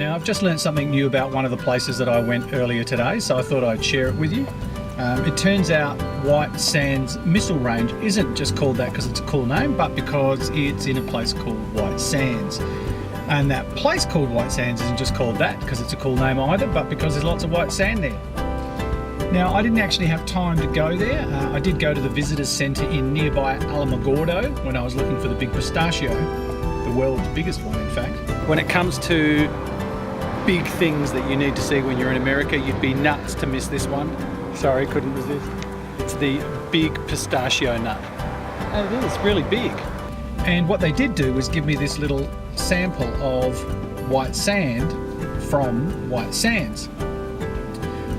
Now I've just learned something new about one of the places that I went earlier today, so I thought I'd share it with you. It turns out White Sands Missile Range isn't just called that because it's a cool name, but because it's in a place called White Sands. And that place called White Sands isn't just called that because it's a cool name either, but because there's lots of white sand there. Now, I didn't actually have time to go there. I did go to the visitors centre in nearby Alamogordo when I was looking for the Big Pistachio, the world's biggest one in fact. When it comes to big things that you need to see when you're in America, you'd be nuts to miss this one. Sorry, couldn't resist. It's the Big Pistachio nut. And it is really big. And what they did do was give me this little sample of white sand from White Sands.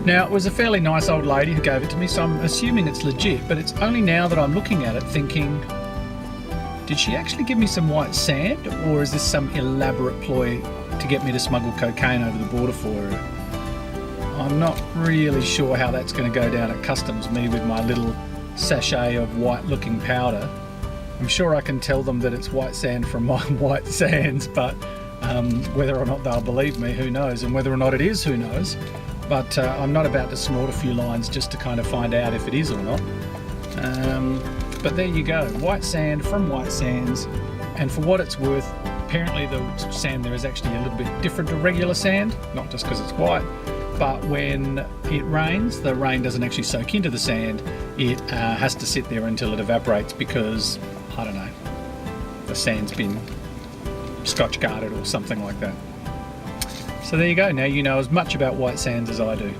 Now, it was a fairly nice old lady who gave it to me, so I'm assuming it's legit, but it's only now that I'm looking at it thinking, did she actually give me some white sand, or is this some elaborate ploy to get me to smuggle cocaine over the border for her? I'm not really sure how that's going to go down at customs, me with my little sachet of white looking powder. I'm sure I can tell them that it's white sand from my White Sands, but whether or not they'll believe me, who knows, and whether or not it is, who knows. But I'm not about to snort a few lines just to kind of find out if it is or not. But there you go, white sand from White Sands, and for what it's worth, apparently the sand there is actually a little bit different to regular sand, not just because it's white, but when it rains, the rain doesn't actually soak into the sand, it has to sit there until it evaporates because, I don't know, the sand's been scotch guarded or something like that. So there you go, now you know as much about White Sands as I do.